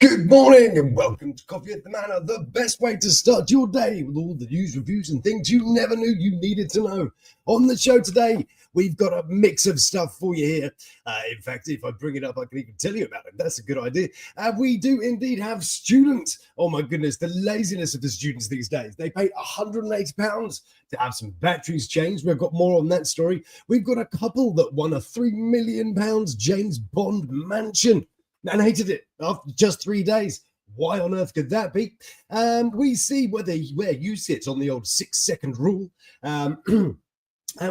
Good morning and welcome to Coffee at the Manor, the best way to start your day with all the news, reviews and things you never knew you needed to know. On the show today, we've got a mix of stuff for you here. In fact, if I bring it up, I can even tell you about it. That's a good idea. We do indeed have students. Oh my goodness, the laziness of the students these days. They pay £180 to have some batteries changed. We've got more on that story. We've got a couple that won a £3 million James Bond mansion and hated it after just 3 days. Why on earth could that be? And we see where you sit on the old 6-second rule. And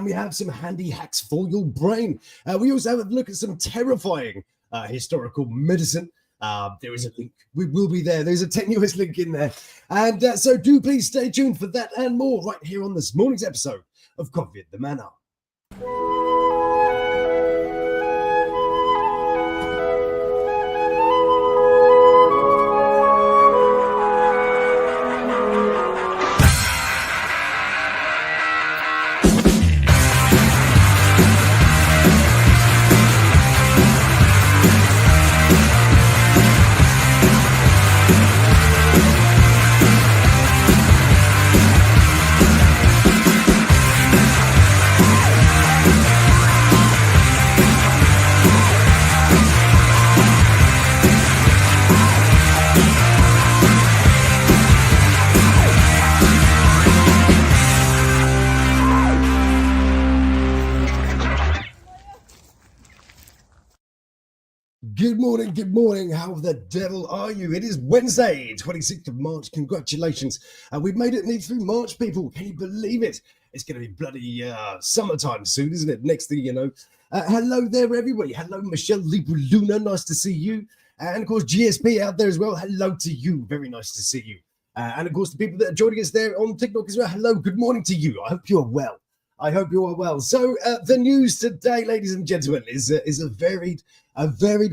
we have some handy hacks for your brain. We also have a look at some terrifying historical medicine. There is a link. We will be there. There's a tenuous link in there. And so do please stay tuned for that and more right here on this morning's episode of Coffee at the Manor. Good morning. How the devil are you? It is Wednesday, 26th of March. Congratulations. We've made it through March, people. Can you believe it? It's going to be bloody summertime soon, isn't it? Next thing you know. Hello there, everybody. Hello, Michelle Luna. Nice to see you. And, of course, GSP out there as well. Hello to you. Very nice to see you. And, of course, the people that are joining us there on TikTok as well. Hello. Good morning to you. I hope you're well. I hope you are well. So the news today, ladies and gentlemen, is a varied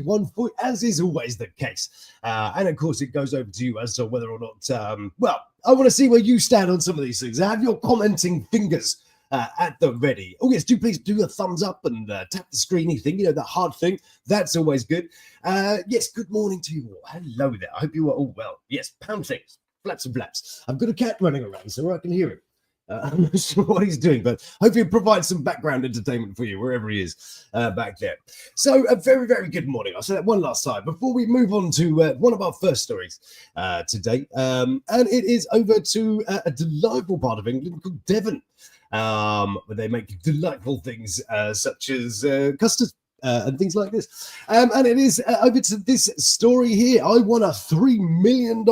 one, for as is always the case. And of course, it goes over to you as to whether or not. I want to see where you stand on some of these things. Have your commenting fingers at the ready. Oh yes, do please do a thumbs up and tap the screeny thing. You know, the hard thing. That's always good. Yes. Good morning to you all. Hello there. I hope you are all well. Yes. Pound things. Flaps and flaps. I've got a cat running around, so I can hear him. I'm not sure what he's doing, but hopefully it provides some background entertainment for you wherever he is back there. So a very, very good morning. I'll say that one last time before we move on to one of our first stories today. And it is over to a delightful part of England called Devon, where they make delightful things such as custard. And things like this. And it is over to this story here. I won a $3 million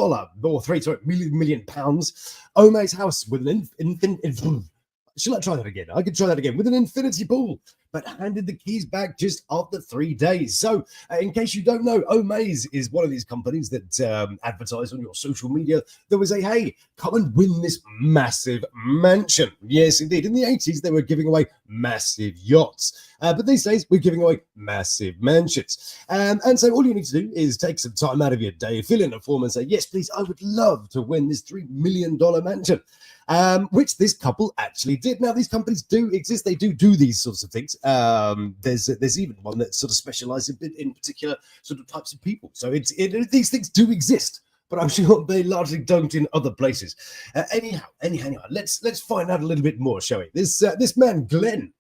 million pounds Ome's house with an infinite. Shall I try that again? I could try that again with an infinity pool, but handed the keys back just after 3 days. So, in case you don't know, Ome's is one of these companies that advertise on your social media. There was hey, come and win this massive mansion. Yes, indeed. In the 80s, they were giving away massive yachts. But these days, we're giving away massive mansions. And so all you need to do is take some time out of your day, fill in a form and say, yes, please, I would love to win this $3 million mansion. Which this couple actually did. Now, these companies do exist. They do these sorts of things. There's even one that sort of specializes in particular sort of types of people. So these things do exist, but I'm sure they largely don't in other places. Anyhow, let's find out a little bit more, shall we? This man, Glenn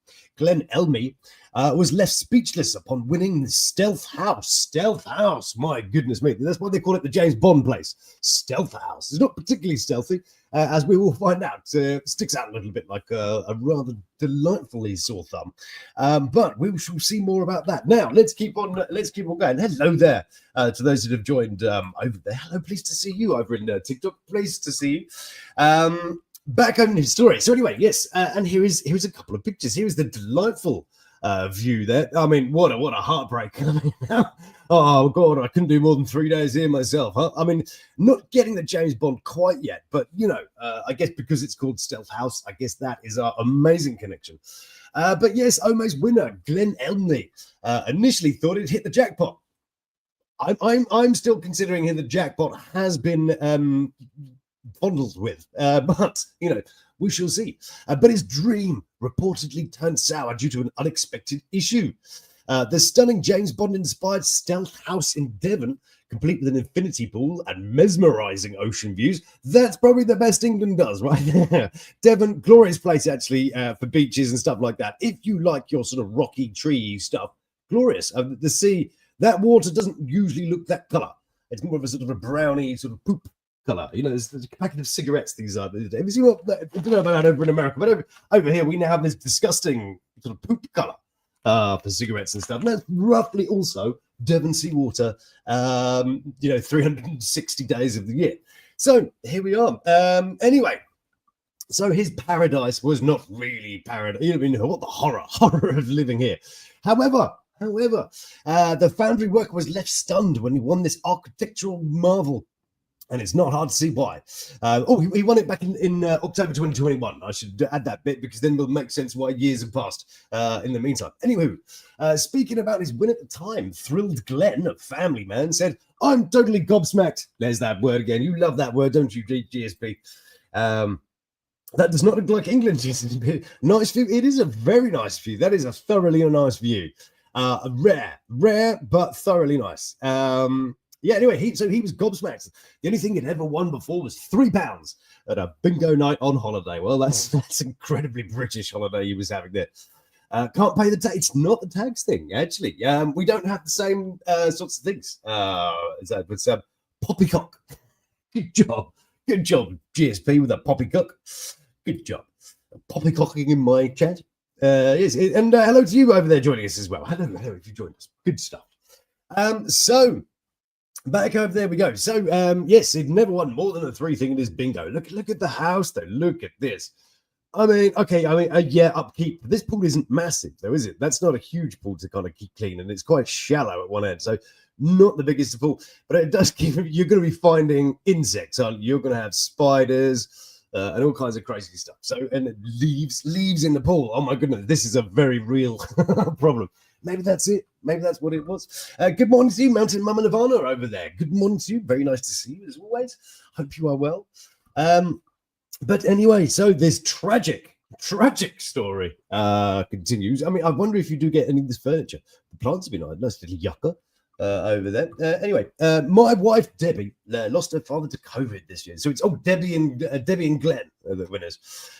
Elmy, was left speechless upon winning the Stealth House. Stealth House, my goodness me. That's why they call it the James Bond place. Stealth House. It's not particularly stealthy, as we will find out. Sticks out a little bit like a rather delightfully sore thumb. But we shall see more about that. Now, let's keep on going. Hello there to those that have joined over there. Hello, pleased to see you over in TikTok. Pleased to see you. Back on his story. So anyway, yes, and here's a couple of pictures. Here's the delightful view there. I mean, what a heartbreak. I mean, oh God, I couldn't do more than 3 days here myself. Huh? I mean, not getting the James Bond quite yet, but you know, I guess because it's called Stealth House, I guess that is our amazing connection. But yes, Ome's winner, Glenn Elmy, initially thought it hit the jackpot. I'm still considering the jackpot has been fondled with, but you know, we shall see. But his dream reportedly turned sour due to an unexpected issue. The stunning James Bond-inspired stealth house in Devon, complete with an infinity pool and mesmerising ocean views. That's probably the best England does, right there. Devon, glorious place, actually, for beaches and stuff like that. If you like your sort of rocky tree stuff, glorious. The sea, that water doesn't usually look that colour. It's more of a sort of a browny sort of poop colour. You know, there's a packet of cigarettes these are. Have you seen what, I don't know about that over in America, but over here we now have this disgusting sort of poop colour for cigarettes and stuff. And that's roughly also Devon seawater, 360 days of the year. So here we are. Anyway, so his paradise was not really paradise. You know what the horror of living here. However, the foundry worker was left stunned when he won this architectural marvel. And it's not hard to see why. He won it back in October 2021. I should add that bit because then it'll make sense why years have passed in the meantime. Anyway, speaking about his win at the time, thrilled Glenn, a family man, said, "I'm totally gobsmacked." There's that word again. You love that word, don't you, GSP? That does not look like England, GSP. Nice view. It is a very nice view. That is a thoroughly nice view. Rare, but thoroughly nice. Anyway, he was gobsmacked. The only thing he'd ever won before was £3 at a bingo night on holiday. Well, that's incredibly British holiday he was having there. Can't pay the tax. It's not the tax thing, actually. We don't have the same sorts of things. But poppycock. Good job, GSP with a poppycock. Good job. Poppycocking in my chat. Yes, and hello to you over there joining us as well. Hello if you joined us. Good stuff. So back over there we go. So yes, he'd never won more than a 3 thing in his bingo. Look at the house though. Look at this. Upkeep. This pool isn't massive though, is it? That's not a huge pool to kind of keep clean, and it's quite shallow at one end. So not the biggest of pool, but it does keep. You're going to be finding insects. You're going to have spiders. And all kinds of crazy stuff. So, and leaves in the pool. Oh my goodness, this is a very real problem. Maybe that's it. Maybe that's what it was. Good morning to you, Mountain Mama Nirvana over there. Good morning to you. Very nice to see you as always. Hope you are well. But anyway, so this tragic story continues. I mean, I wonder if you do get any of this furniture. The plants have been nice little yucca. Over there. Anyway, my wife Debbie lost her father to COVID this year, so it's Debbie and Glenn are the winners,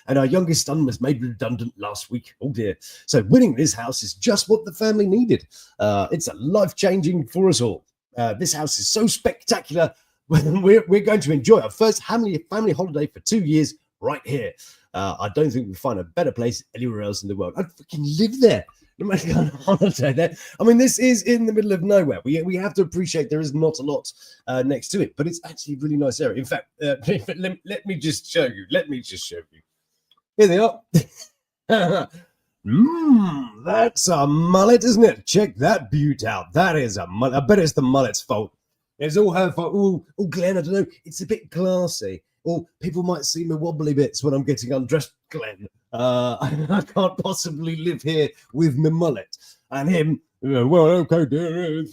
and our youngest son was made redundant last week. Oh dear! So winning this house is just what the family needed. It's a life-changing for us all. This house is so spectacular. We're going to enjoy our first family holiday for 2 years right here. I don't think we'll find a better place anywhere else in the world. I'd freaking live there. On holiday there. I mean, this is in the middle of nowhere. We have to appreciate there is not a lot next to it, but it's actually a really nice area. In fact, let me just show you. Here they are. That's a mullet, isn't it? Check that beaut out. That is a mullet. I bet it's the mullet's fault. It's all her fault. Oh, Glenn, I don't know. It's a bit classy. Or people might see my wobbly bits when I'm getting undressed, Glenn. I can't possibly live here with my mullet. And him, well, okay, dear.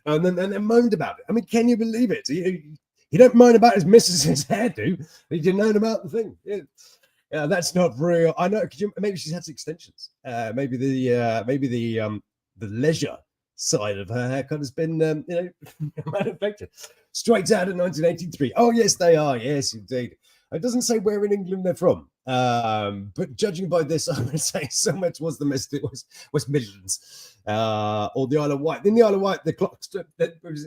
And then moaned about it. I mean, can you believe it? You don't moan about his missus's hairdo. You moan about the thing. Yeah, that's not real. I know. Maybe she's had extensions. Maybe the leisure side of her haircut has been, manufactured. Straight out of 1983. Oh, yes, they are. Yes, indeed. It doesn't say where in England they're from. But judging by this, I would say so much was the West Midlands or the Isle of Wight. In the Isle of Wight, the clocks,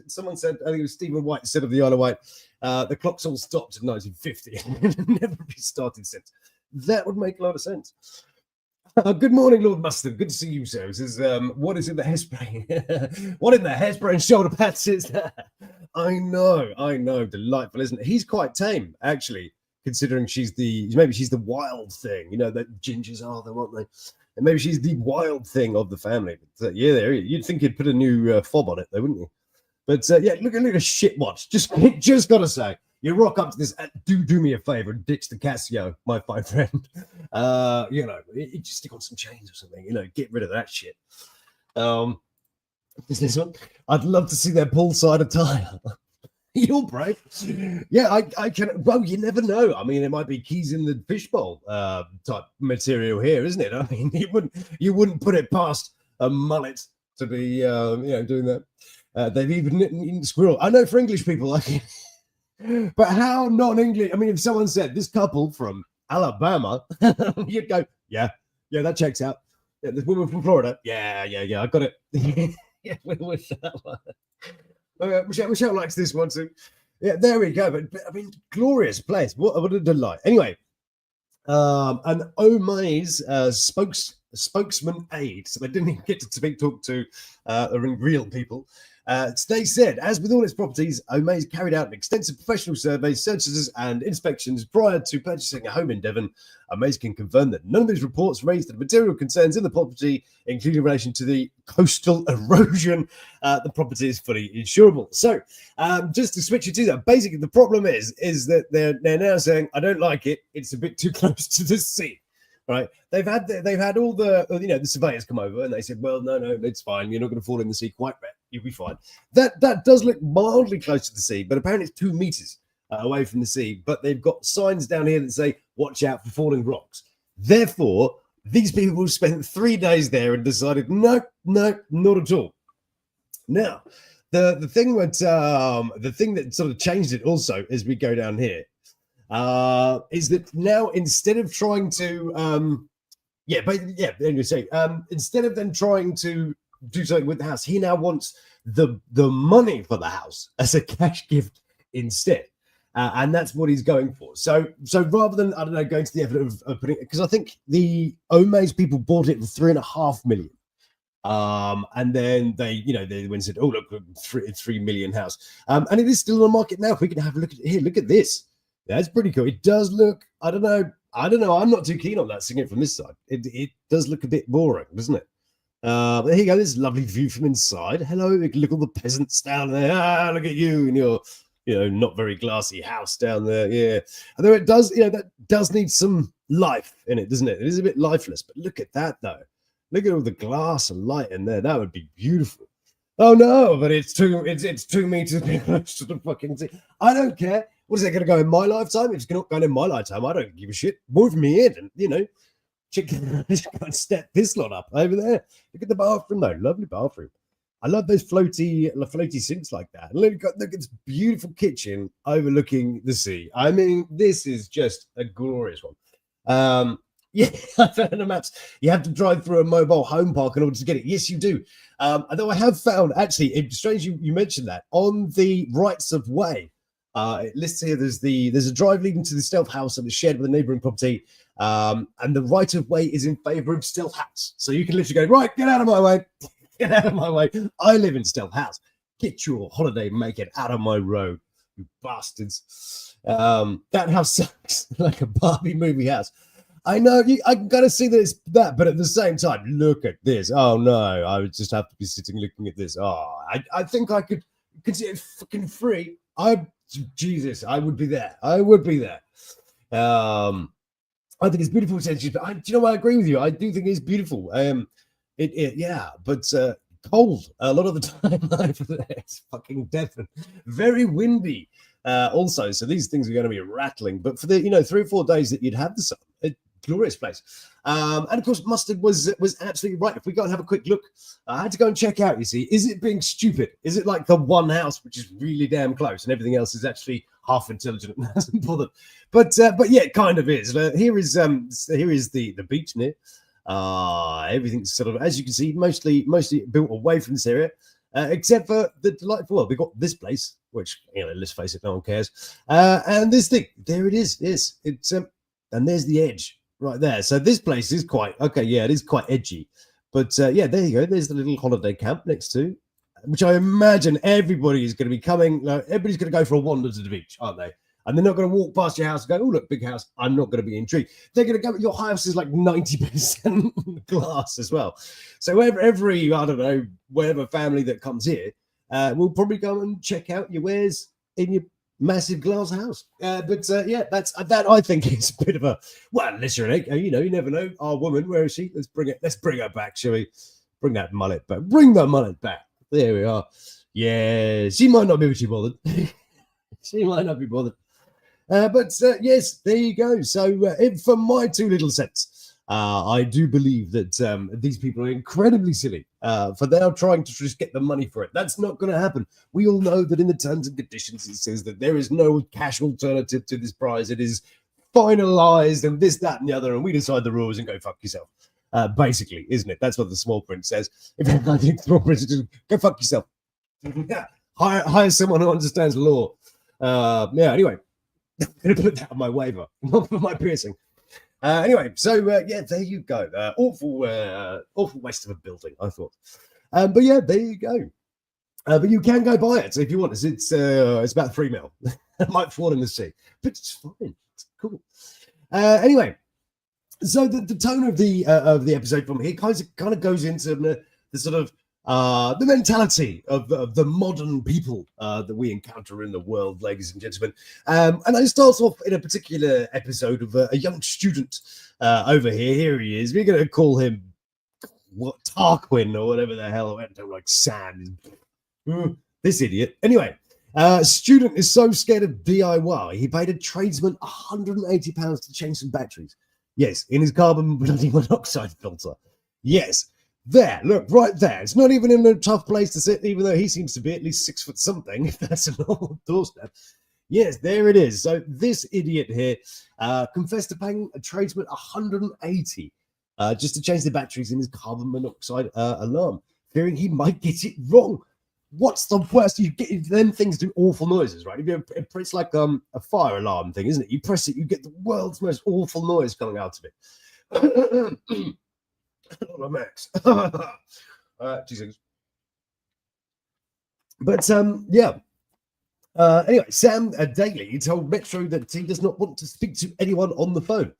someone said, I think it was Stephen White said of the Isle of Wight, the clocks all stopped in 1950 and never restarted since. That would make a lot of sense. Good morning, Lord Mustard. Good to see you, sir. This is, what is in the hairspray? What in the hairspray and shoulder pads is that? I know. Delightful, isn't it? He's quite tame, actually, considering maybe she's the wild thing. You know, that gingers are, though, aren't they? And maybe she's the wild thing of the family. But, you'd think he'd put a new fob on it, though, wouldn't you? But, look at a shit watch. Just got to say. You rock up to this, do me a favor and ditch the Casio, my fine friend. You just stick on some chains or something, get rid of that shit. Is this one? I'd love to see their poolside attire. You're brave. Yeah, I can. Well, you never know. I mean, it might be keys in the fishbowl type material here, isn't it? I mean, you wouldn't put it past a mullet to be, doing that. They've even eaten squirrel. I know for English people, but how non-English? I mean, if someone said this couple from Alabama, you'd go, yeah, that checks out. Yeah, this woman from Florida, yeah, I got it. Yeah, with that one. Michelle likes this one too. Yeah, there we go. But I mean, glorious place. What a delight. Anyway, an Omaze spokesman aide, so they didn't even get to talk to real people. They said, as with all its properties, Omaze carried out an extensive professional survey, searches and inspections prior to purchasing a home in Devon. Omaze can confirm that none of these reports raised the material concerns in the property, including in relation to the coastal erosion. The property is fully insurable. So, just to switch it to that, basically the problem is that they're now saying, I don't like it. It's a bit too close to the sea. Right? They've had all the the surveyors come over and they said, well, no, it's fine. You're not going to fall in the sea quite yet. You'll be fine. That does look mildly close to the sea, but apparently it's 2 meters away from the sea. But they've got signs down here that say, watch out for falling rocks. Therefore, these people spent 3 days there and decided, no, not at all. Now, the thing that sort of changed it also as we go down here is that now instead of trying to instead of then trying to do something with the house, he now wants the money for the house as a cash gift instead, and that's what he's going for. So rather than going to the effort of putting, because I think the Omaze people bought it for 3.5 million. And then they went and said, oh look, 3 million house, and it is still on the market now. If we can have a look at it here, look at this. That's pretty cool. It does look, I don't know. I'm not too keen on that, seeing it from this side. It does look a bit boring, doesn't it? There you go. This lovely view from inside. Hello, look at all the peasants down there. Look at you in your, not very glassy house down there. Yeah. Although it does, that does need some life in it, doesn't it? It is a bit lifeless, but look at that though. Look at all the glass and light in there. That would be beautiful. Oh no, but it's 2 meters close to the fucking sea. I don't care. What is it going to go in my lifetime? If it's not going in my lifetime, I don't give a shit. Move me in, and just go and step this lot up over there. Look at the bathroom though, lovely bathroom. I love those floaty sinks like that. Look at this beautiful kitchen overlooking the sea. I mean, this is just a glorious one. Yeah, I found the maps. You have to drive through a mobile home park in order to get it. Yes, you do. Although I have found, actually, it's strange you mentioned that, on the rights of way. It lists here there's a drive leading to the Stealth House and the shed with a neighbouring property, and the right of way is in favour of Stealth House. So you can literally go, right, get out of my way, get out of my way. I live in Stealth House. Get your holiday maker out of my road, you bastards. That house sucks like a Barbie movie house. I know I gotta see that it's that, but at the same time, look at this. Oh no, I would just have to be sitting looking at this. Oh, I think I could consider it fucking free. Jesus, I would be there. I think it's beautiful essentially, but do you know what? I agree with you. I do think it's beautiful. But cold a lot of the time over there. It's fucking deafening. Very windy. Also, so these things are going to be rattling. But for the 3 or 4 days that you'd have the sun, glorious place. And of course, Mustard was absolutely right. If we go and have a quick look, I had to go and check out, you see, is it being stupid? Is it like the one house which is really damn close and everything else is actually half intelligent and hasn't bothered? But yeah, it kind of is. Here is the beach near. Everything's sort of, as you can see, mostly built away from this area, except for the delightful, well, we've got this place, which, let's face it, no one cares. And this thing, there it is. It's and there's the edge right there. So this place is quite, okay, yeah, it is quite edgy. But yeah, there you go. There's the little holiday camp next to, which I imagine everybody is going to be coming. Everybody's going to go for a wander to the beach, aren't they? And they're not going to walk past your house and go, oh, look, big house. I'm not going to be intrigued. They're going to go, your house is like 90% glass as well. So every, I don't know, whatever family that comes here will probably go and check out your wares in your massive glass house. Yeah, that I think is a bit of a, well, unless you're an egg, you never know. Our woman, where is she? Let's bring her back, shall we? Bring that mullet back. Bring the mullet back. There we are. Yeah, she might not be too bothered. She might not be bothered. But yes, there you go. So for my 2 little cents, I do believe that these people are incredibly silly for now trying to just get the money for it. That's not going to happen. We all know that in the terms and conditions it says that there is no cash alternative to this prize. It is finalized and this, that, and the other, and we decide the rules and go fuck yourself. Basically, isn't it? That's what the small print says. If I think small print says, go fuck yourself. Yeah, hire someone who understands law. Yeah. Anyway, I'm gonna put that on my waiver, not for my piercing. Anyway, so yeah, there you go. Awful waste of a building, I thought. But yeah, there you go. But you can go buy it if you want. It's about £3 million. It might fall in the sea, but it's fine. It's cool. Anyway, so the tone of the episode from here kind of goes into the sort of the mentality of the modern people that we encounter in the world, ladies and gentlemen. And it starts off in a particular episode of a young student over here. Here he is. We're going to call him Tarquin or whatever the hell. I don't like Sam. This idiot. Anyway, student is so scared of DIY, he paid a tradesman £180 to change some batteries. Yes, in his carbon monoxide filter. Yes. There, look, right there. It's not even in a tough place to sit, even though he seems to be at least 6 foot something, if that's a normal doorstep. Yes, there it is. So this idiot here confessed to paying a tradesman £180 just to change the batteries in his carbon monoxide alarm, fearing he might get it wrong. What's the worst? You get them things do awful noises, right? It's like a fire alarm thing, isn't it? You press it, you get the world's most awful noise coming out of it. Max. 2 seconds. But yeah. Anyway, Sam Daly told Metro that he does not want to speak to anyone on the phone.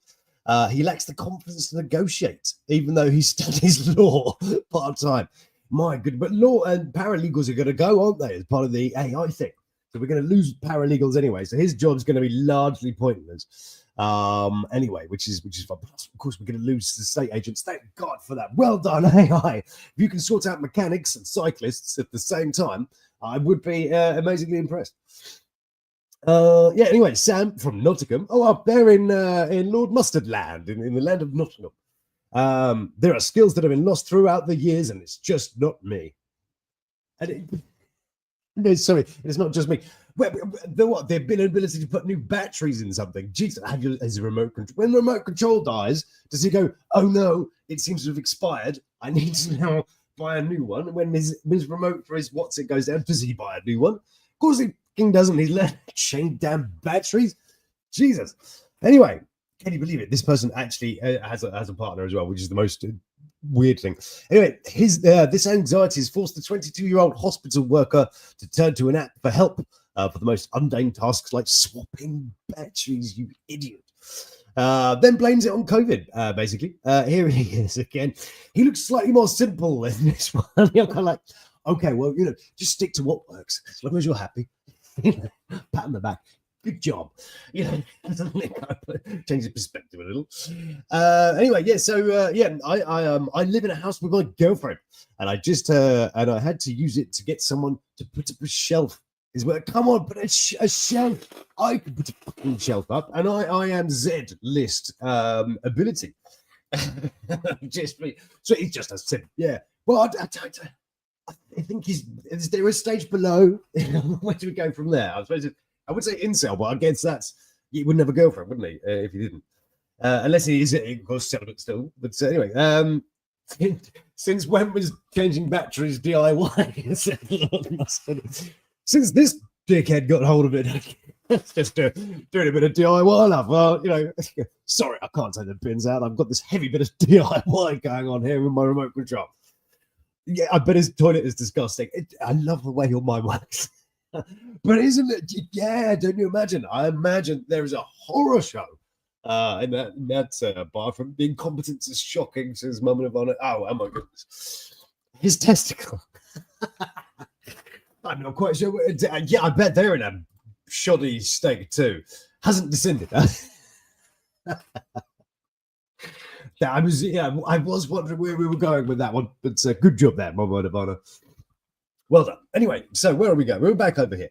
He lacks the confidence to negotiate, even though he studies law part-time. My good, but law and paralegals are going to go, aren't they, as part of the AI thing? So we're going to lose paralegals anyway. So his job's going to be largely pointless. Anyway, which is fun. Plus, of course, we're going to lose the estate agents. Thank God for that. Well done, AI. If you can sort out mechanics and cyclists at the same time, I would be amazingly impressed. Yeah. Anyway, Sam from Nottingham. Oh, up there in Lord Mustard Land, in the land of Nottingham. There are skills that have been lost throughout the years, and it's just not me. And no, sorry, it's not just me. The ability to put new batteries in something. Jesus, has a remote control. When the remote control dies, does he go, oh no, it seems to have expired. I need to now buy a new one. And when his remote for his goes down, does he buy a new one? Of course he doesn't. He's let change damn batteries. Jesus. Anyway, can you believe it? This person actually has a partner as well, which is the most weird thing. Anyway, this anxiety has forced the 22-year-old hospital worker to turn to an app for help for the most mundane tasks like swapping batteries, you idiot. Then blames it on COVID, basically. Here he is again. He looks slightly more simple than this one. You're kind of like, okay, well, just stick to what works. As long as you're happy. Pat on the back. Good job. Change the perspective a little. Anyway, yeah. So yeah, I live in a house with my girlfriend, and I had to use it to get someone to put up a shelf. Come on, put a shelf. I can put a fucking shelf up, and I am Z list ability. Just me. So it's just a sim. Yeah. Well, I think is there a stage below? Where do we go from there? I suppose. I would say incel, but I guess he wouldn't have a girlfriend, wouldn't he? If he didn't, unless he is, of course, celibate still. But anyway, since when was changing batteries DIY? Since this dickhead got hold of it, it's just doing a bit of DIY love. Well, sorry, I can't take the pins out. I've got this heavy bit of DIY going on here with my remote control. Yeah, I bet his toilet is disgusting. I love the way your mind works. But isn't it? Yeah, don't you imagine? I imagine there is a horror show in that bathroom. The incompetence is shocking, says Mum and Ivana. Oh my goodness. His testicle. I'm not quite sure. Yeah, I bet they're in a shoddy state too. Hasn't descended. I was wondering where we were going with that one, but good job there, Mum and Ivana. Well done. Anyway, so where are we going? We're back over here.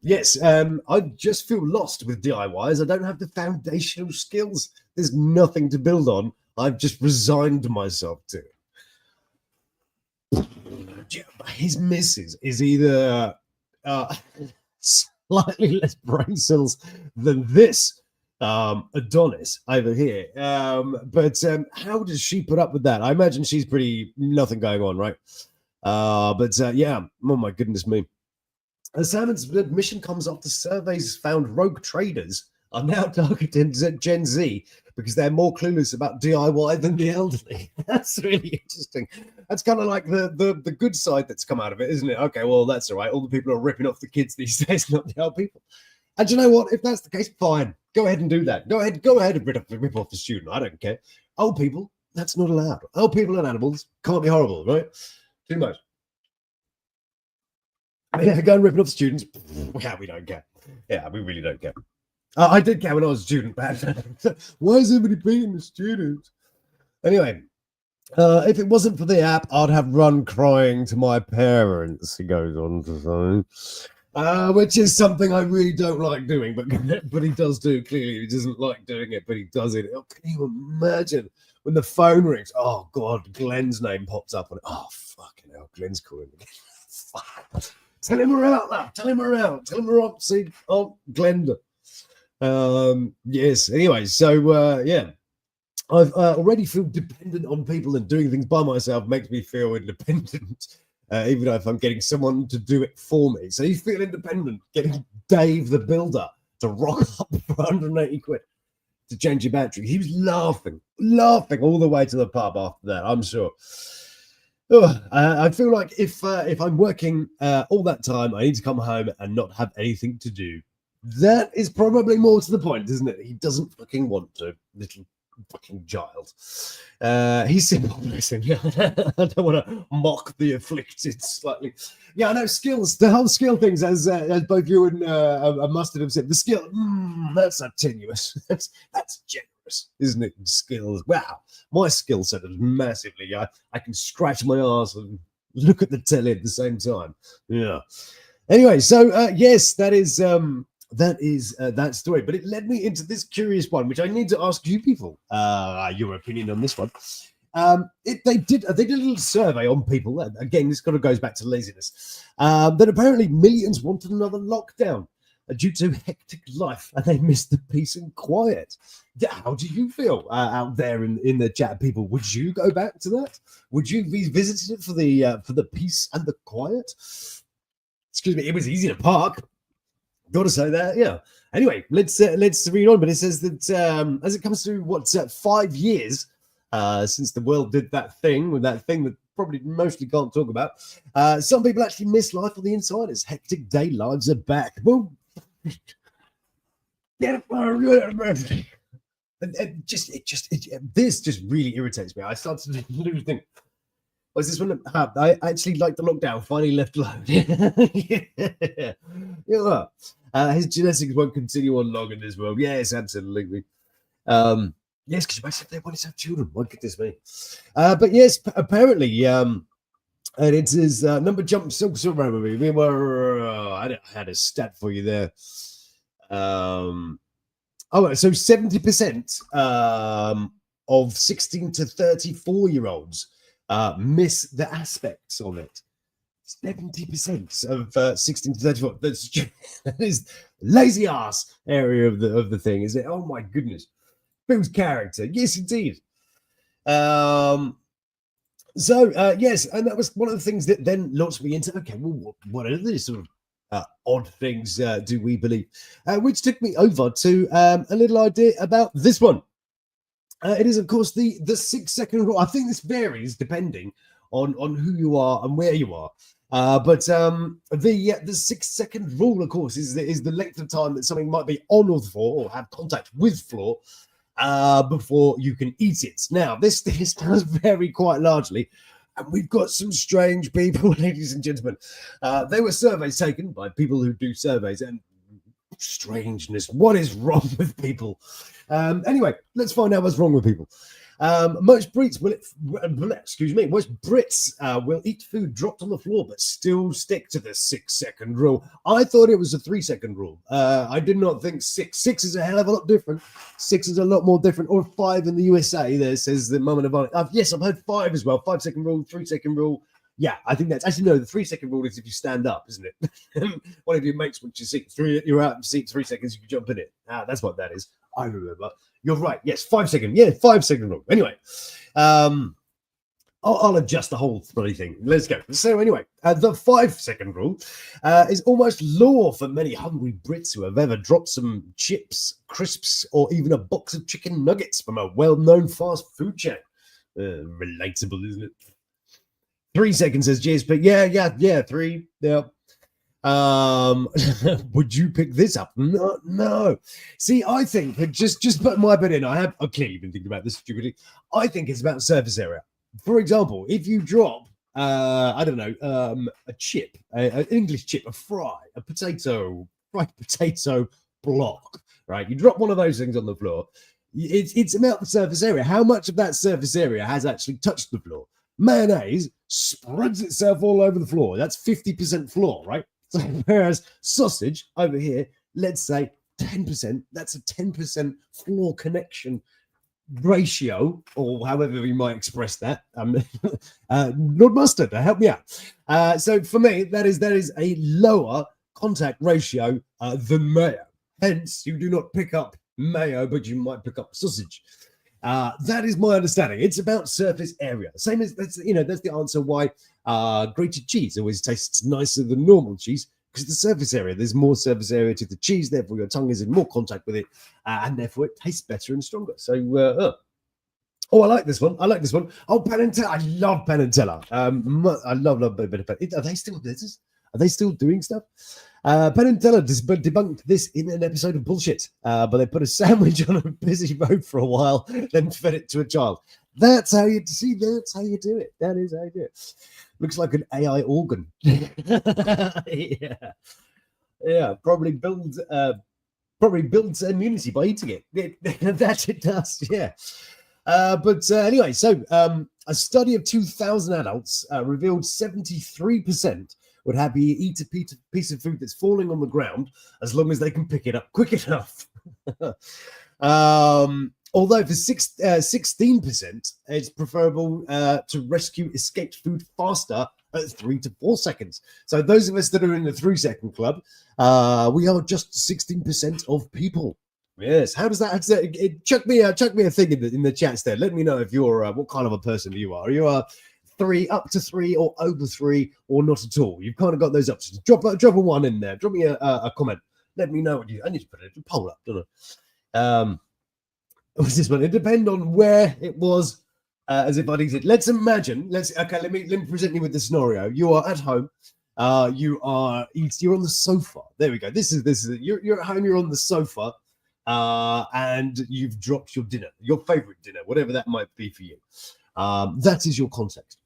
Yes, I just feel lost with DIYs. I don't have the foundational skills. There's nothing to build on. I've just resigned myself to. his missus is either slightly less brain cells than this Adonis over here. But how does she put up with that? I imagine she's pretty nothing going on, right? But yeah, oh my goodness me. Salmon's admission comes after surveys found rogue traders are now targeting Gen Z because they're more clueless about DIY than the elderly. That's really interesting. That's kind of like the good side that's come out of it, isn't it? Okay, well, that's all right. All the people are ripping off the kids these days, not the old people. And you know what? If that's the case, fine. Go ahead and do that. Go ahead and rip off the student. I don't care. Old people, that's not allowed. Old people and animals can't be horrible, right? Too much. I mean, if you're going ripping off students, yeah, we don't care. Yeah, we really don't care. I did care when I was a student, but why is everybody beating the students? Anyway, if it wasn't for the app, I'd have run crying to my parents, he goes on to say. Which is something I really don't like doing, but he does do. Clearly, he doesn't like doing it, but he does it. Oh, can you imagine when the phone rings? Oh, God, Glenn's name pops up on it. Oh, fucking hell, Glenn's calling again. Fuck. Tell him we're out, love. Tell him we're out. Tell him we're up. See, oh, Glenda. Yes. Anyway, so yeah, I've already feel dependent on people, and doing things by myself makes me feel independent, even if I'm getting someone to do it for me. So you feel independent, getting Dave the Builder to rock up for 180 quid to change your battery. He was laughing all the way to the pub after that, I'm sure. I feel like if I'm working all that time, I need to come home and not have anything to do. That is probably more to the point, isn't it? He doesn't fucking want to, little fucking child. He's simple, listen. I don't want to mock the afflicted slightly. Yeah, I know skills, the whole skill things, as both you and Mustard have said, the skill, that's not tenuous. That's generous, isn't it? Skills. Wow, my skill set is massively. I can scratch my ass and look at the telly at the same time. Yeah. Anyway, so yes, that is that story, but it led me into this curious one, which I need to ask you people your opinion on this one. They did a little survey on people. Again, this kind of goes back to laziness. That apparently millions wanted another lockdown due to hectic life, and they missed the peace and quiet. Yeah, how do you feel out there in the chat, people? Would you go back to that? Would you revisit it for the peace and the quiet? Excuse me, it was easy to park. Got to say that, yeah. Anyway, let's read on. But it says that as it comes to 5 years since the world did that thing that probably mostly can't talk about, some people actually miss life on the inside as hectic day lives are back. Well, this just really irritates me. I started to lose things. Was this one? I actually like the lockdown. Finally left alone. Yeah. His genetics won't continue on long in this world. Yes, absolutely. Yes, because imagine if they wanted to have children. My goodness me. But yes, apparently, and it is number jump. So remember me. We were. I had a stat for you there. So 70% of 16 to 34-year-olds. Miss the aspects of it. 70% of 16 to 34. That is lazy ass area of the thing, is it? Oh my goodness. Builds character. Yes, indeed. Yes, and that was one of the things that then launched me into, okay, well, what are these sort of odd things do we believe? Which took me over to a little idea about this one. It is, of course, the 6-second rule. I think this varies depending on who you are and where you are. But the 6-second rule, of course, is the length of time that something might be on the floor or have contact with floor before you can eat it. Now, this does vary quite largely. And we've got some strange people, ladies and gentlemen. There were surveys taken by people who do surveys, and strangeness. What is wrong with people? Anyway, let's find out what's wrong with people. Most Brits will eat food dropped on the floor, but still stick to the 6-second rule. I thought it was a 3-second rule. I did not think 6. 6 is a hell of a lot different. 6 is a lot more different. Or 5 in the USA. There says the moment of yes, I've heard 5 as well. 5-second rule, 3-second rule. Yeah, I think that's actually no. The 3 second rule is if you stand up, isn't it? One of your mates wants your seat. You're out of your seat 3 seconds. You can jump in it. That's what that is. I remember. You're right. Yes, 5 second. Yeah, 5 second rule. Anyway, I'll adjust the whole bloody thing. Let's go. So anyway, the 5 second rule is almost law for many hungry Brits who have ever dropped some chips, crisps, or even a box of chicken nuggets from a well-known fast food chain. Relatable, isn't it? 3 seconds says GSP. Yeah. 3. Yeah. Would you pick this up? No. See, I think that just put my bit in. I've clearly been thinking about this stupidly. I think it's about surface area. For example, if you drop, I don't know, a chip, an English chip, a fried potato block, right? You drop one of those things on the floor. It's about the surface area. How much of that surface area has actually touched the floor? Mayonnaise spreads itself all over the floor. That's 50% floor, right? So whereas sausage over here, let's say 10%, that's a 10% floor connection ratio, or however you might express that. Lord Mustard, help me out. So for me, that is a lower contact ratio than mayo. Hence, you do not pick up mayo, but you might pick up sausage. That is my understanding. It's about surface area. Same as that's the answer why grated cheese always tastes nicer than normal cheese, because the surface area. There's more surface area to the cheese, therefore your tongue is in more contact with it, and therefore it tastes better and stronger. So, I like this one. Oh, Penn&Teller. I love Penn&Teller. I love a bit of Penn. Are they still business? Are they still doing stuff? Penn&Teller debunked this in an episode of Bullshit, but they put a sandwich on a busy road for a while, then fed it to a child. That's how you see. That's how you do it. That is how you do it. Looks like an AI organ. Yeah. Probably builds immunity by eating it. That it does. Yeah. But anyway, so a study of 2,000 adults revealed 73% would happily eat a piece of food that's falling on the ground as long as they can pick it up quick enough. Although for 16%, it's preferable to rescue escaped food faster at 3 to 4 seconds. So those of us that are in the 3 second club, we are just 16% of people. Yes. How does that? Chuck me a thing in the chats there. Let me know if you're what kind of a person you are. Are you a 3, up to 3, or over 3, or not at all? You've kind of got those options. Drop a 1 in there. Drop me a comment. Let me know what you. I need to put a poll up, don't I? What's this one? It depends on where it was, as if I'd eat it. Let's imagine. Let me present you with the scenario. You are at home. You're on the sofa. There we go. This is you're at home. You're on the sofa. And you've dropped your dinner, your favorite dinner, whatever that might be for you. That is your context.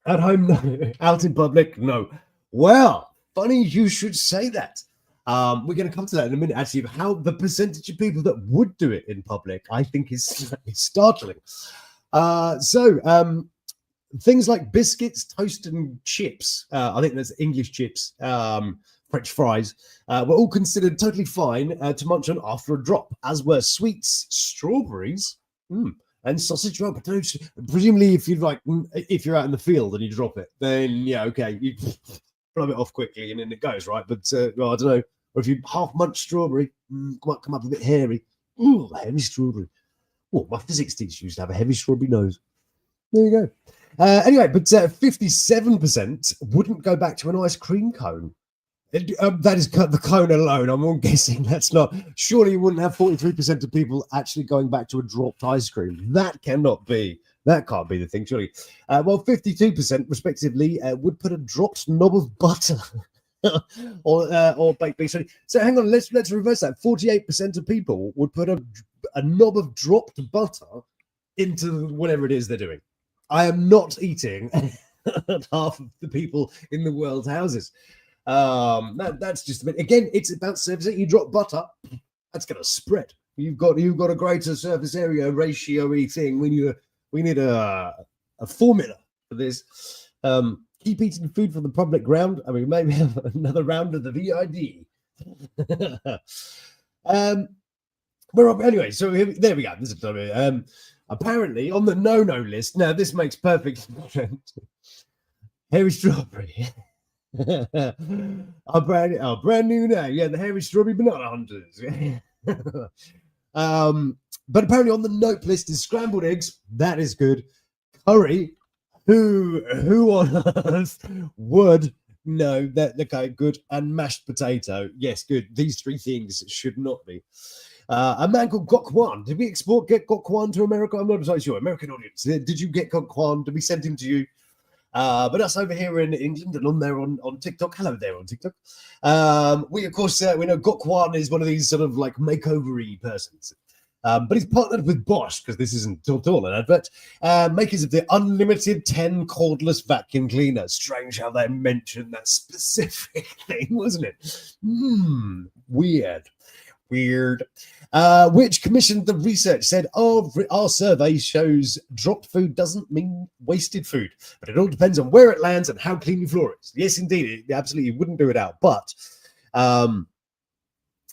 At home, no. Out in public, no. Well, funny you should say that. We're going to come to that in a minute, actually, of how the percentage of people that would do it in public, I think, is startling. So things like biscuits, toast, and chips, I think that's English chips, French fries, were all considered totally fine to munch on after a drop, as were sweets, strawberries, and sausage roll potatoes. Presumably, if you're out in the field and you drop it, then yeah, okay, you flub it off quickly and then it goes, right? But well, I don't know. Or if you half munch strawberry, might come up a bit hairy. Ooh, heavy strawberry. Oh, my physics teacher used to have a heavy strawberry nose. There you go. Anyway, but 57% wouldn't go back to an ice cream cone. That is the cone alone. I'm guessing that's not. Surely you wouldn't have 43% of people actually going back to a dropped ice cream. That cannot be. That can't be the thing, surely. Well, 52% respectively would put a dropped knob of butter or baked beans. So hang on, let's reverse that. 48% of people would put a knob of dropped butter into whatever it is they're doing. I am not eating half of the people in the world's houses. That's just a bit. Again, it's about surface area. You drop butter, that's going to spread. You've got a greater surface area ratio-y thing. We need a formula for this. Keep eating food from the public ground. I mean, maybe have another round of the VID. Anyway, so there we go. This is apparently on the no-no list. Now, this makes perfect sense. Hairy Strawberry. Our brand new name. Yeah, the Hairy Strawberry Banana Hunters. But apparently on the note list is scrambled eggs. That is good. Curry. Who on earth would know that? Okay, good. And mashed potato. Yes, good. These three things should not be. A man called Gok Wan. Did we get Gok Wan to America? I'm not entirely sure. American audience. Did you get Gok Wan? Did we send him to you? But us over here in England and on there on TikTok. Hello there on TikTok. We of course we know Gok Wan is one of these sort of like makeover-y persons. But he's partnered with Bosch, because this isn't at all an advert, makers of the unlimited 10 cordless vacuum cleaner. Strange how they mentioned that specific thing, wasn't it? Weird. Which commissioned the research, said, our survey shows dropped food doesn't mean wasted food, but it all depends on where it lands and how clean your floor is. Yes, indeed, it absolutely wouldn't do it out. But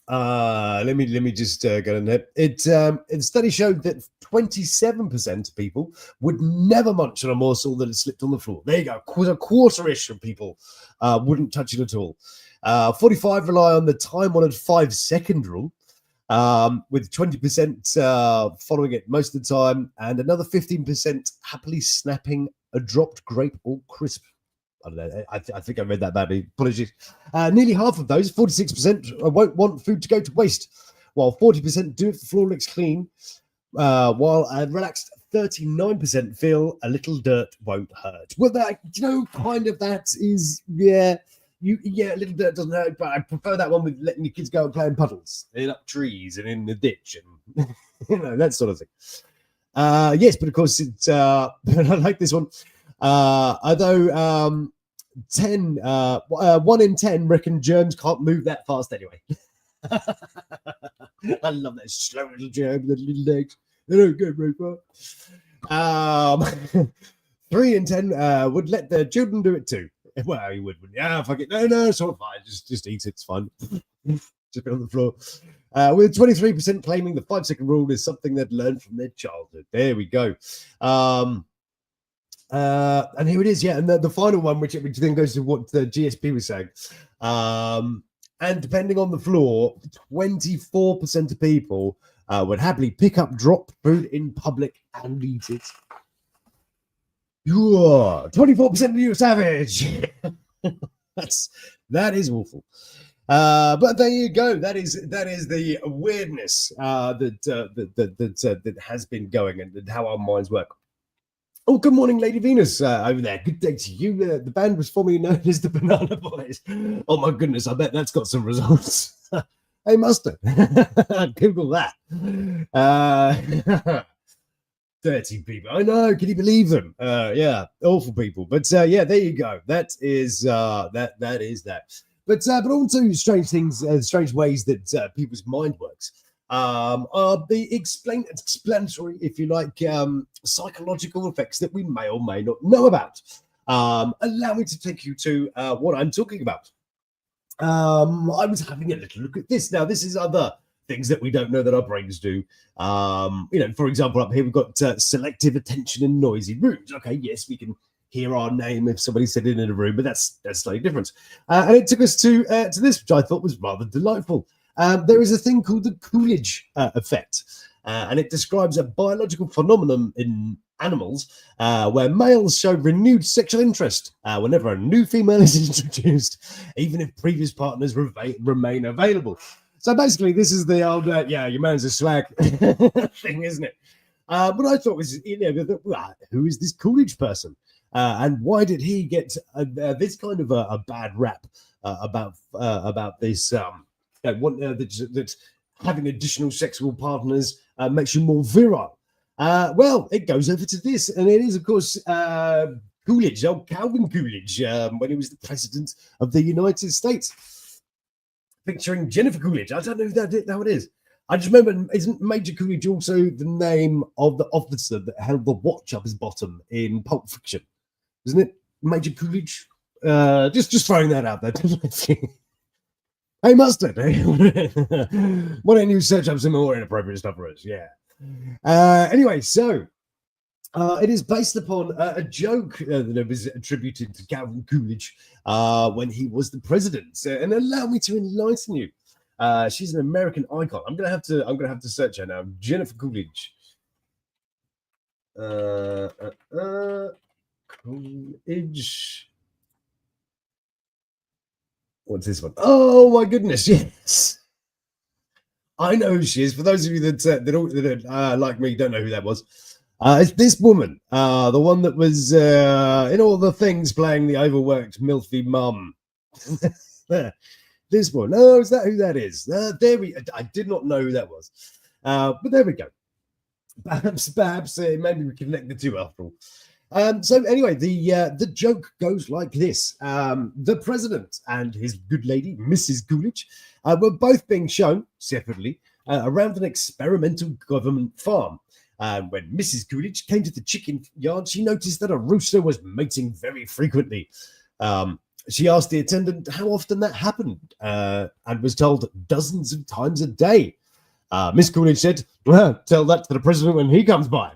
let me just get in there. The study showed that 27% of people would never munch on a morsel that had slipped on the floor. There you go. A quarter-ish of people wouldn't touch it at all. 45 rely on the time-honored 5-second rule, with 20% following it most of the time, and another 15% happily snapping a dropped grape or crisp. I don't know. I think I read that badly. Apologies. Nearly half of those, 46%, won't want food to go to waste, while 40% do if the floor looks clean, while a relaxed 39% feel a little dirt won't hurt. Well, kind of that is, yeah, a little dirt doesn't hurt, but I prefer that one with letting your kids go and play in puddles, in up trees and in the ditch, and that sort of thing. Yes, but of course, it's I like this one. Although 1 in 10 reckon germs can't move that fast anyway. I love that slow little germ, the little legs. They don't go very far. 3 in 10 would let their children do it too. Well, you would, wouldn't you? Yeah, fuck it. No, it's all fine. Just eat it. It's fine. Just be on the floor. With 23% claiming the 5-second rule is something they'd learned from their childhood. There we go. And here it is, yeah. And the final one, which then goes to what the GSP was saying. And depending on the floor, 24% of people would happily pick up dropped food in public and eat it. 24% of you are savage. That is awful. But there you go. That is the weirdness that has been going, and how our minds work. Oh, good morning, Lady Venus over there. Good day to you. The band was formerly known as the Banana Boys. Oh my goodness, I bet that's got some results. Hey, mustard. Google that. 30 people. I know. Can you believe them? Yeah, awful people. But yeah, there you go. That is that is that. But also strange things, strange ways that people's mind works. Are the explanatory, if you like, psychological effects that we may or may not know about. Allow me to take you to what I'm talking about. I was having a little look at this. Now, this is other things that we don't know that our brains do. For example, up here we've got selective attention in noisy rooms. Okay, yes, we can hear our name if somebody's sitting in a room, but that's slightly different. And it took us to this, which I thought was rather delightful. There is a thing called the Coolidge effect, and it describes a biological phenomenon in animals where males show renewed sexual interest whenever a new female is introduced, even if previous partners remain available. So basically, this is the old, your man's a slag thing, isn't it? What I thought was, who is this Coolidge person? And why did he get this kind of a bad rap about this? That having additional sexual partners makes you more virile. Well, it goes over to this, and it is, of course, Coolidge, old Calvin Coolidge, when he was the president of the United States. Picturing Jennifer Coolidge. I don't know how it is. I just remember, isn't Major Coolidge also the name of the officer that held the watch up his bottom in Pulp Fiction? Isn't it Major Coolidge? Just throwing that out there. Hey, mustard. Why don't you search up some more inappropriate stuff for us? Yeah. Anyway, so It is based upon a joke that was attributed to Calvin Coolidge when he was the president. And allow me to enlighten you. She's an American icon. I'm gonna have to search her now. Jennifer Coolidge. Coolidge. What's this one? Oh my goodness! Yes, I know who she is. For those of you that like me don't know who that was, it's this woman, the one that was in all the things playing the overworked milfy mum. This one. Oh, is that who that is? There we. I did not know who that was, but there we go. Perhaps maybe we connect the two after all. So anyway, the joke goes like this: the president and his good lady, Mrs. Coolidge, were both being shown separately around an experimental government farm. When Mrs. Coolidge came to the chicken yard, she noticed that a rooster was mating very frequently. She asked the attendant how often that happened, and was told dozens of times a day. Miss Coolidge said, well, tell that to the president when he comes by.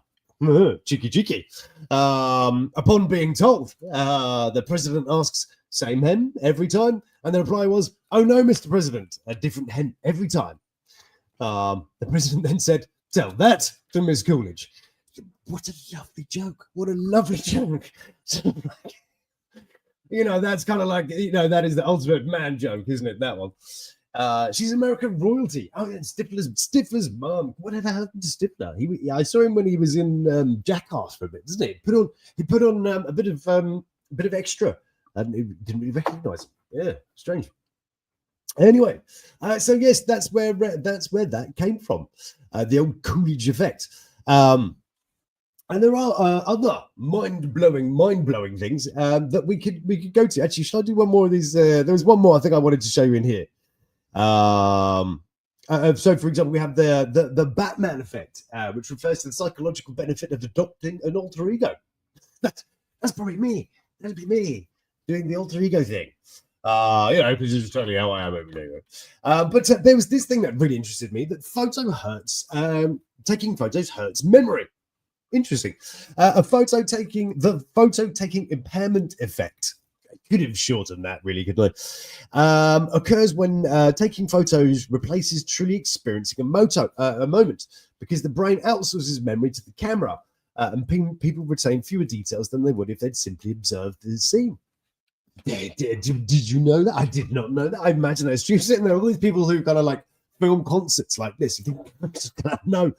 Cheeky, cheeky. Upon being told, the president asks, same hen every time? And the reply was, oh no, Mr. President, a different hen every time. The president then said, tell that to Miss Coolidge. What a lovely joke. What a lovely joke. That's kind of like, that is the ultimate man joke, isn't it? That one. She's American royalty. Oh, and Stifler's mum. Whatever happened to Stifler? I saw him when he was in Jackass for a bit, didn't he? He put on a bit of extra, and he didn't really recognise him. Yeah, strange. Anyway, so yes, that's where that came from, the old Coolidge effect. And there are other mind-blowing things that we could go to. Actually, should I do one more of these? There was one more I think I wanted to show you in here. So for example, we have the Batman effect, which refers to the psychological benefit of adopting an alter ego. That's probably me. That'd be me doing the alter ego thing. Because it's totally how I am every day. But there was this thing that really interested me, that taking photos hurts memory. Interesting. The photo taking impairment effect. I could have shortened that, really, couldn't I? Occurs when taking photos replaces truly experiencing a moment, because the brain outsources memory to the camera, and people retain fewer details than they would if they'd simply observed the scene. Did you know that? I did not know that. I imagine there's sitting there, all these people who kind of like film concerts like this. You think no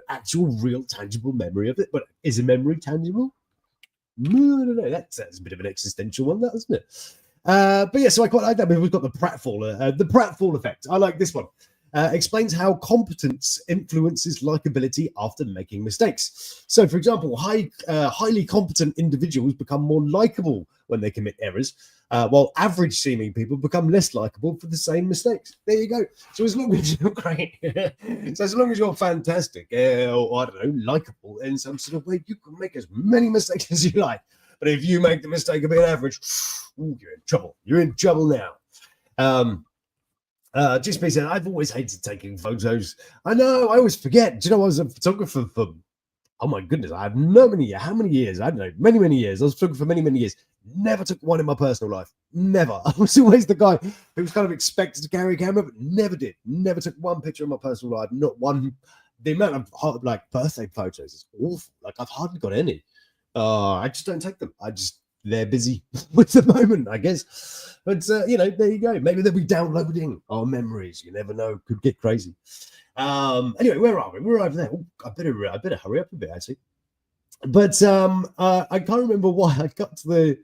actual, real, tangible memory of it. But is a memory tangible? No. That's a bit of an existential one, that, isn't it? But yeah, so I quite like that. We've got the pratfall effect. I like this one. Explains how competence influences likability after making mistakes. So, for example, highly competent individuals become more likable when they commit errors, while average-seeming people become less likable for the same mistakes. There you go. So as long as you're great, so as long as you're fantastic, or I don't know, likable in some sort of way, you can make as many mistakes as you like. But if you make the mistake of being average, you're in trouble. You're in trouble now. Just me saying, I've always hated taking photos. I know, I always forget. Do you know, I was a photographer for, oh my goodness, I have how many years? I don't know, many years. I was a photographer for many years. Never took one in my personal life. Never. I was always the guy who was kind of expected to carry a camera, but never did. Never took one picture of my personal life. Not one. The amount of like birthday photos is awful. Like, I've hardly got any. I just don't take them. They're busy with the moment, I guess. But, there you go. Maybe they'll be downloading our memories. You never know. Could get crazy. Anyway, where are we? We're over there. Ooh, I better hurry up a bit, actually. But I can't remember why I got to the...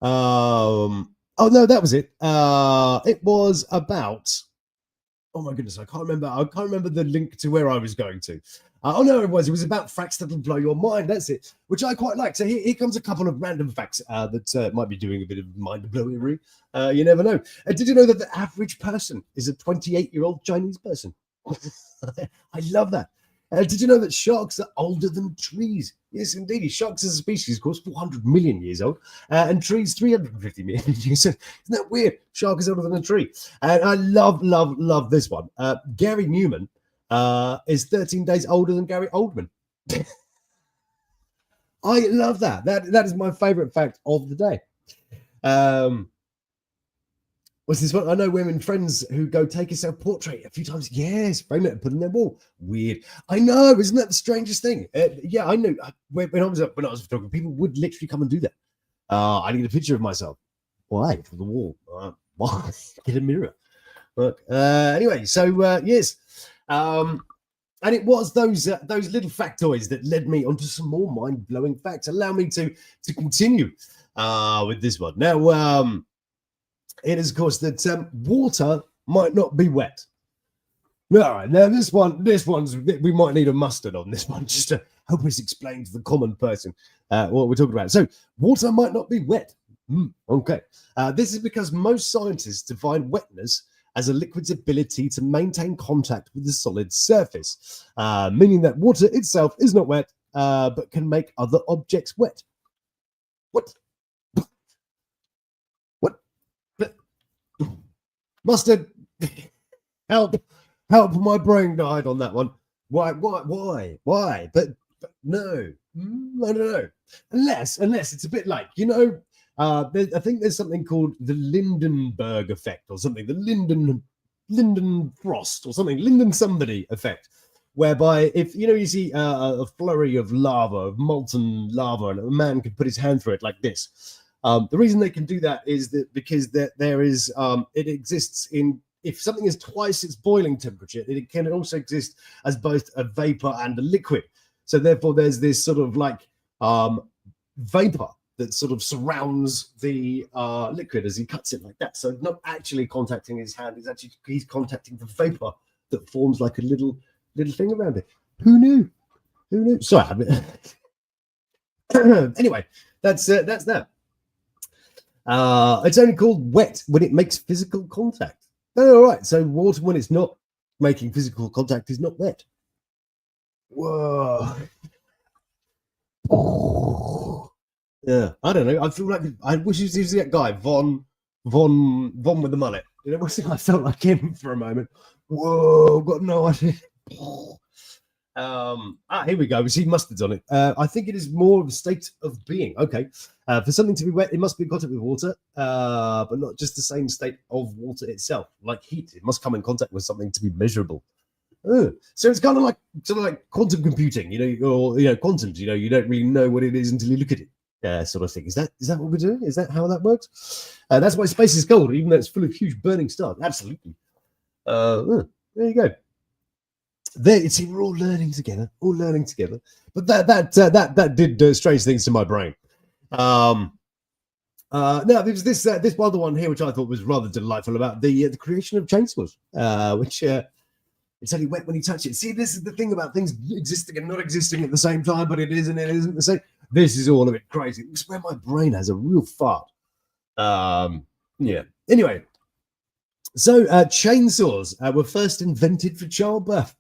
oh, no, that was it. It was about... Oh, my goodness. I can't remember the link to where I was going to. Oh, no, it was about facts that'll blow your mind. That's it, which I quite like. So here comes a couple of random facts that might be doing a bit of mind-blowery. You never know. Did you know that the average person is a 28-year-old Chinese person? I love that. Did you know that sharks are older than trees? Yes, indeed. Sharks as a species, of course, 400 million years old, and trees 350 million years old. Isn't that weird? Shark is older than a tree. And I love this one. Gary Newman is 13 days older than Gary Oldman. I love that. That is my favorite fact of the day. What's this one? I know women friends who go take a self-portrait a few times. Yes, frame it and put it in their wall. Weird. I know, isn't that the strangest thing? Yeah, I know. When I was photographer, people would literally come and do that. I need a picture of myself. Why? For the wall. Why? Get a mirror. Look. Anyway, so yes. And it was those little factoids that led me onto some more mind-blowing facts. Allow me to continue with this one. Now, it is, of course, that water might not be wet. All right, now this one's we might need a mustard on this one just to help us explain to the common person what we're talking about. So, water might not be wet. Okay, this is because most scientists define wetness as a liquid's ability to maintain contact with the solid surface, meaning that water itself is not wet, but can make other objects wet. What? Mustard, help! My brain died on that one. Why? But no, I don't know. Unless it's a bit like, I think there's something called the Lindenberg effect or something, the Linden Frost or something, Linden somebody effect, whereby if you see a flurry of lava, of molten lava, and a man can put his hand through it like this. The reason they can do that is that because there is it exists in, if something is twice its boiling temperature, it can also exist as both a vapor and a liquid. So therefore, there's this sort of like vapor that sort of surrounds the liquid as he cuts it like that. So not actually contacting his hand, he's contacting the vapor that forms like a little thing around it. Who knew? Sorry. Anyway, that's that. It's only called wet when it makes physical contact. Oh, all right. So water, when it's not making physical contact, is not wet. Whoa. Yeah, I don't know. I feel like I wish you was that guy, Von with the mullet. I felt like him for a moment. Whoa, got no idea. Here we go. We see mustards on it. I think it is more of a state of being. Okay. For something to be wet, it must be in contact with water, but not just the same state of water itself. Like heat, it must come in contact with something to be measurable. So it's kind of like quantum computing, or quantums. You don't really know what it is until you look at it, sort of thing. Is that what we're doing? Is that how that works? That's why space is cold, even though it's full of huge burning stars. Absolutely. There you go. See, we're all learning together. But that did strange things to my brain. Now there's this other one here which I thought was rather delightful about the creation of chainsaws, which it's only wet when you touch it. See, this is the thing about things existing and not existing at the same time, but it is and it isn't the same. This is all a bit crazy. It's where my brain has a real fart. Yeah. Anyway, so chainsaws were first invented for childbirth.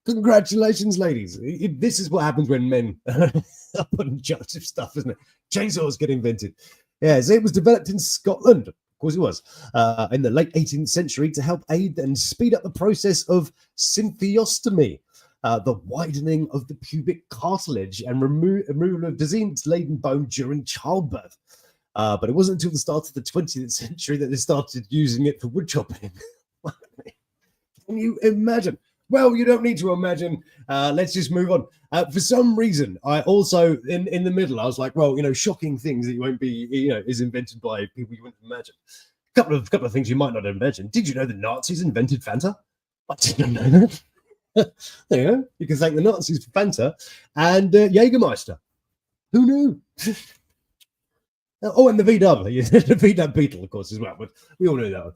Congratulations, ladies. This is what happens when men are put in charge of stuff, isn't it? Chainsaws get invented. Yes, it was developed in Scotland. Of course it was. In the late 18th century to help aid and speed up the process of symphysiostomy, the widening of the pubic cartilage and removal of disease-laden bone during childbirth. But it wasn't until the start of the 20th century that they started using it for wood chopping. Can you imagine? Well, you don't need to imagine. Let's just move on. For some reason, I also, in the middle, I was like, well, shocking things that you won't be, is invented by people you wouldn't imagine. A couple of things you might not imagine. Did you know the Nazis invented Fanta? I didn't know that. There you go. You can thank the Nazis for Fanta and Jägermeister. Who knew? Oh, and the VW. The VW Beetle, of course, as well. But we all know that one.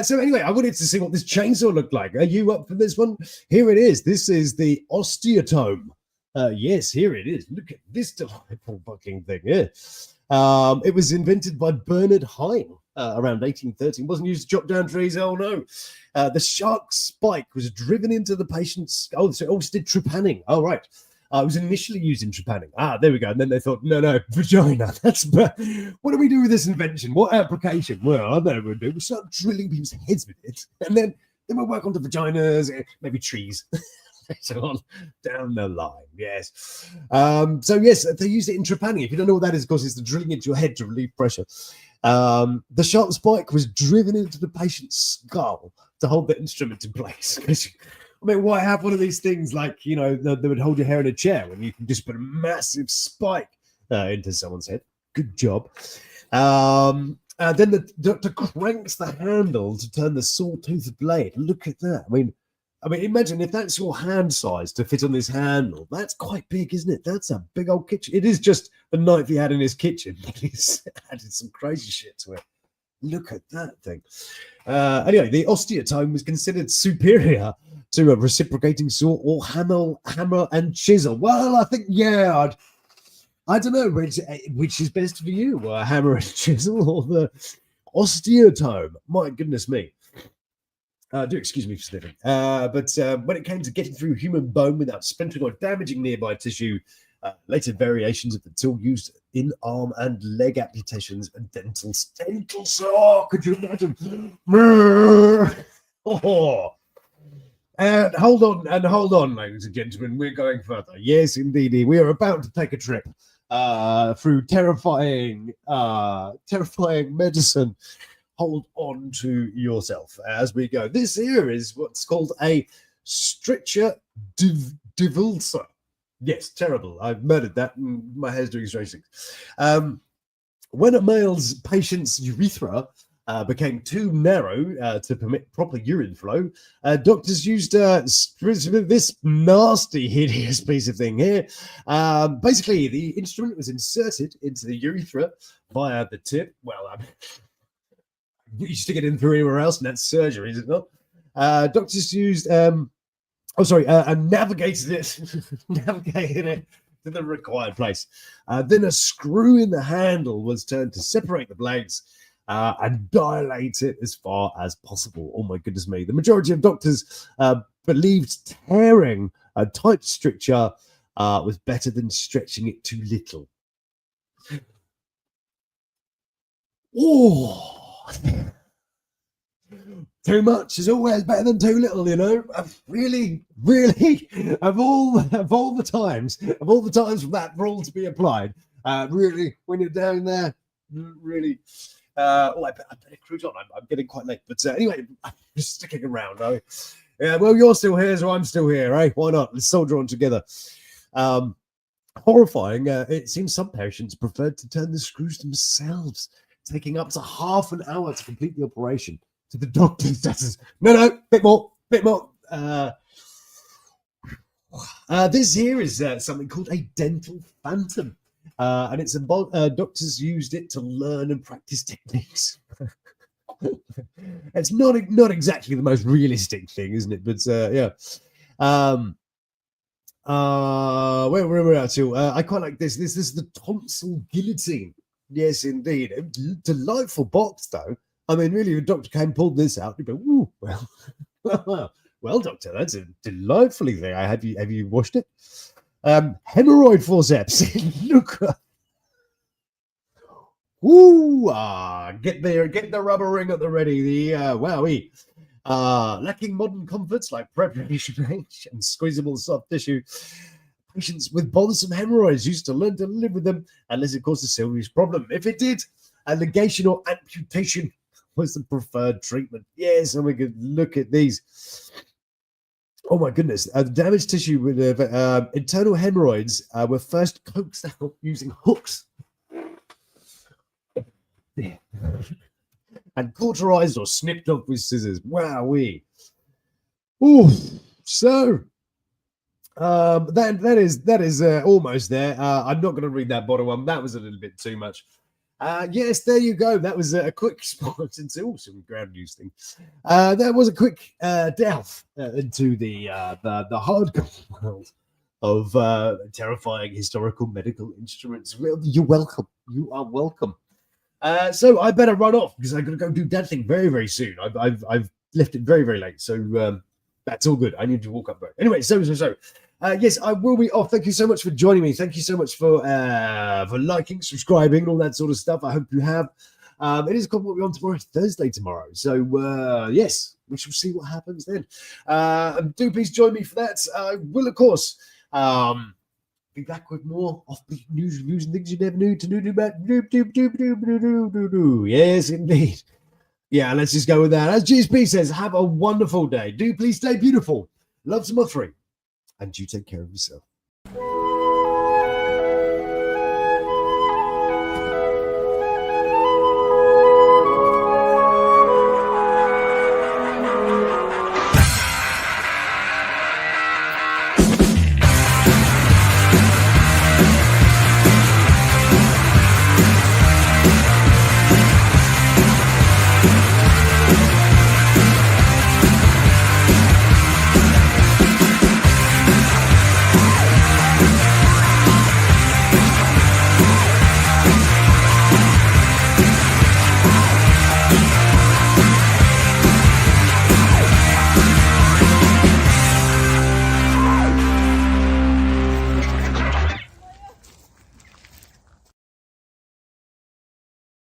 So anyway, I wanted to see what this chainsaw looked like. Are you up for this one? Here it is. This is the osteotome. Yes, here it is. Look at this delightful fucking thing. Yeah. It was invented by Bernard Hine around 1830. It wasn't used to chop down trees. Oh, no. The sharp spike was driven into the patient's... Oh, so it also did trepanning. Oh, right. It was initially used in trepanning. There we go. And then they thought, no, vagina. What do we do with this invention? What application? Well, I know what we'll do. We'll start drilling people's heads with it. And then we'll work on the vaginas, maybe trees. later on down the line. Yes. So yes, they use it in trepanning. If you don't know what that is, of course, it's the drilling into your head to relieve pressure. The sharp spike was driven into the patient's skull to hold the instrument in place. I mean, why have one of these things like, you know, that would hold your hair in a chair when you can just put a massive spike into someone's head? Good job. Then the doctor cranks the handle to turn the sawtooth blade. Look at that. I mean, imagine if that's your hand size to fit on this handle. That's quite big, isn't it? That's a big old kitchen. It is just the knife he had in his kitchen. He's added some crazy shit to it. Look at that thing. Anyway, the osteotome was considered superior to a reciprocating saw or hammer and chisel. Well, I think, yeah, I don't know which is best for you, a hammer and chisel or the osteotome. My goodness me. Do excuse me for sniffing. But when it came to getting through human bone without splintering or damaging nearby tissue, later variations of the tool used in arm and leg amputations and dental saw. Could you imagine? Oh. And hold on, ladies and gentlemen, we're going further. Yes, indeed, we are about to take a trip through terrifying medicine. Hold on to yourself as we go. This here is what's called a stricture divulsa. Yes, terrible. I've murdered that, and my hair's doing strange things. When a male's patient's urethra became too narrow to permit proper urine flow, doctors used this nasty, hideous piece of thing here. Basically, the instrument was inserted into the urethra via the tip. Well, you stick it in through anywhere else, and that's surgery, is it not? Doctors used, and navigated it to the required place. Then a screw in the handle was turned to separate the blades and dilate it as far as possible. Oh my goodness me. The majority of doctors believed tearing a tight stricture was better than stretching it too little. Oh, too much is always better than too little, you know. Really, of all the times for that rule to be applied, really, when you're down there, really. I better cruise on. I'm getting quite late, but anyway, I'm just sticking around. Yeah, well, you're still here, so I'm still here, eh? Why not? Let's soldier on together. Horrifying. It seems some patients preferred to turn the screws themselves, taking up to half an hour to complete the operation. To the doctor's says, no, bit more. This here is something called a dental phantom, and it's doctors used it to learn and practice techniques. It's not exactly the most realistic thing, isn't it? But yeah. Where we're at to, I quite like this. This is the tonsil guillotine. Yes, indeed. Delightful box, though. I mean, really, if a doctor came and pulled this out, you'd go, ooh, well, doctor, that's a delightfully thing. Have you washed it? Hemorrhoid forceps. Lukan. Ooh, get the rubber ring at the ready. The wowee. Lacking modern comforts like preparation range and squeezable soft tissue, patients with bothersome hemorrhoids used to learn to live with them unless it caused a serious problem. If it did, a ligation or amputation was the preferred treatment. Yes, and we could look at these. Oh my goodness. The damaged tissue with internal hemorrhoids were first coaxed out using hooks. Yeah. And cauterized or snipped off with scissors. Wowee. Ooh. So that is almost there. I'm not going to read that bottom one. That was a little bit too much. Yes, there you go. That was a quick spot into some ground news thing. That was a quick delve into the hardcore world of terrifying historical medical instruments. Well, you're welcome. You are welcome. So I better run off because I'm going to go do that thing very, very soon. I've left it very, very late. So that's all good. I need to walk up there. Anyway, so. Yes, I will be off. Thank you so much for joining me. Thank you so much for liking, subscribing, all that sort of stuff. I hope you have. It is called What We're On tomorrow. It's Thursday tomorrow. So, yes, we shall see what happens then. And do please join me for that. I will, of course, be back with more offbeat news, reviews, and things you never knew to do about. Yes, indeed. Yeah, let's just go with that. As GSP says, have a wonderful day. Do please stay beautiful. Love to Mothry. And you take care of yourself.